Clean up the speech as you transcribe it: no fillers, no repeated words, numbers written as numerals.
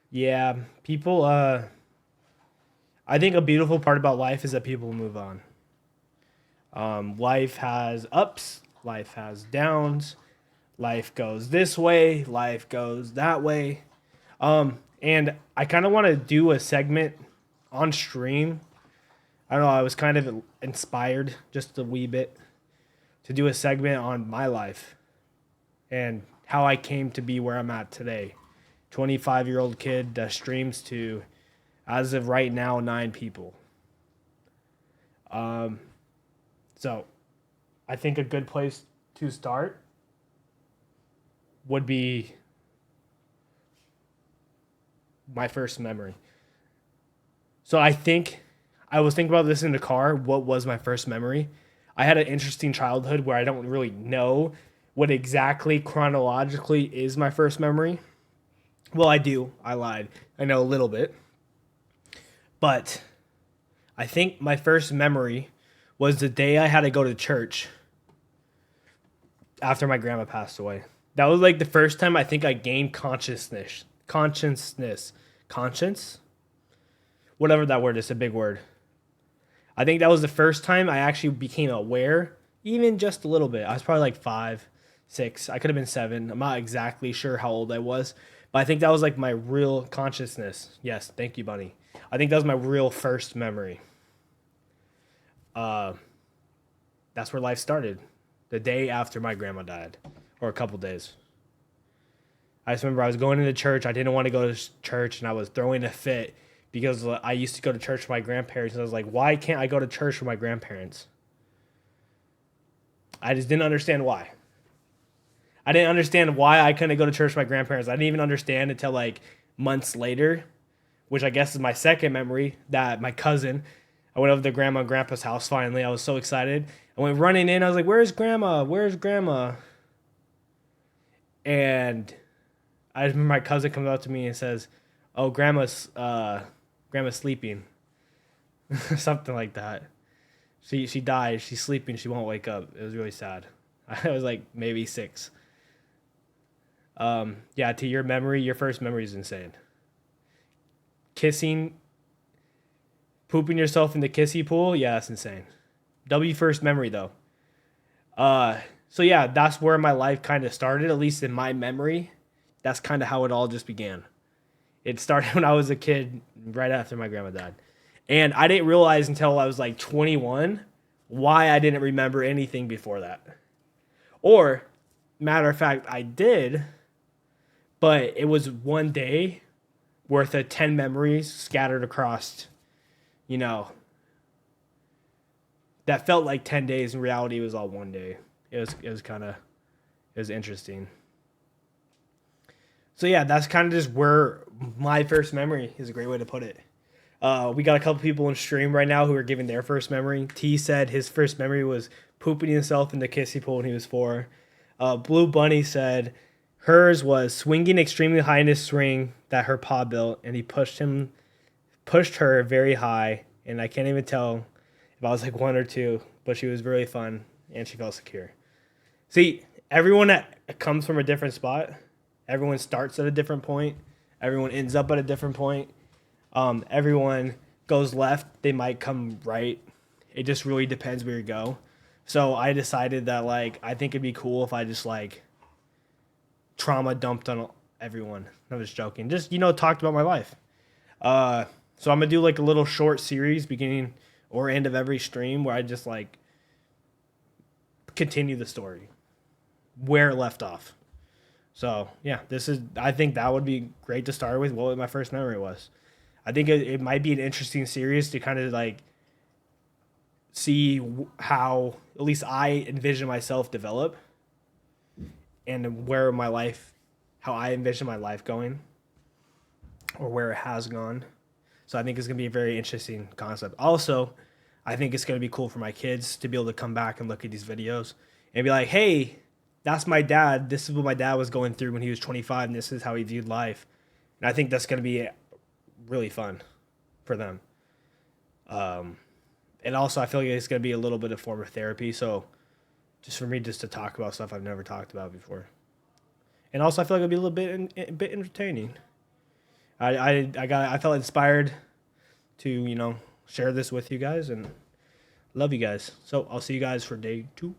Yeah, people. I think a beautiful part about life is that people move on. Life has ups, life has downs, life goes this way, life goes that way. And I kind of want to do a segment on stream. I don't know. I was kind of inspired just a wee bit to do a segment on my life and how I came to be where I'm at today. 25-year-old kid that streams to, as of right now, 9 people. So I think a good place to start would be my first memory. So I think I was thinking about this in the car. What was my first memory? I had an interesting childhood where I don't really know what exactly chronologically is my first memory. Well, I do. I lied. I know a little bit. But I think my first memory was the day I had to go to church after my grandma passed away. That was like the first time I think I gained conscience, whatever that word is, a big word. I think that was the first time I actually became aware, even just a little bit. I was probably like 5, 6. I could have been 7. I'm not exactly sure how old I was, but I think that was like my real consciousness. Yes, thank you, Bunny. I think that was my real first memory. Uh, that's where life started. The day after my grandma died, or a couple days. I just remember I was going into church. I didn't want to go to church, and I was throwing a fit because I used to go to church with my grandparents. And I was like, why can't I go to church with my grandparents? I just didn't understand why. I didn't understand why I couldn't go to church with my grandparents. I didn't even understand until like months later, which I guess is my second memory, that my cousin, I went over to grandma and grandpa's house finally. I was so excited. I went running in. I was like, where's grandma? Where's grandma? And I remember my cousin comes up to me and says, "Oh, grandma's sleeping," something like that. She died. She's sleeping. She won't wake up. It was really sad. I was like maybe 6. Yeah. To your memory, your first memory is insane. Kissing, pooping yourself in the kissy pool. Yeah, that's insane. W first memory though. So yeah, that's where my life kind of started. At least in my memory, that's kind of how it all just began. It started when I was a kid, right after my grandma died. And I didn't realize until I was like 21 why I didn't remember anything before that. Or, matter of fact, I did, but it was one day worth of 10 memories scattered across, you know, that felt like 10 days. In reality, it was all one day. It was kind of, it was interesting. So yeah, that's kind of just where my first memory is a great way to put it. We got a couple people in stream right now who are giving their first memory. T said his first memory was pooping himself in the kissy pool when he was 4. Blue Bunny said hers was swinging extremely high in his swing that her pa built, and he pushed her very high. And I can't even tell if I was like 1 or 2, but she was really fun and she felt secure. See, everyone that comes from a different spot, everyone starts at a different point, everyone ends up at a different point. Everyone goes left, they might come right. It just really depends where you go. So I decided that like I think it'd be cool if I just like trauma dumped on everyone. I'm just joking. Just talked about my life. Uh, so I'm gonna do like a little short series beginning or end of every stream where I just like continue the story where it left off. So yeah, this is. I think that would be great to start with. What my first memory was. I think it might be an interesting series to kind of like see how at least I envision myself develop and where my life, how I envision my life going or where it has gone. So I think it's gonna be a very interesting concept. Also, I think it's gonna be cool for my kids to be able to come back and look at these videos and be like, "Hey, that's my dad. This is what my dad was going through when he was 25, and this is how he viewed life." And I think that's gonna be really fun for them. Um, and also, I feel like it's gonna be a little bit of form of therapy. So just for me, just to talk about stuff I've never talked about before. And also, I feel like it'll be a little bit a bit entertaining. I felt inspired to, share this with you guys, and love you guys. So I'll see you guys for day 2.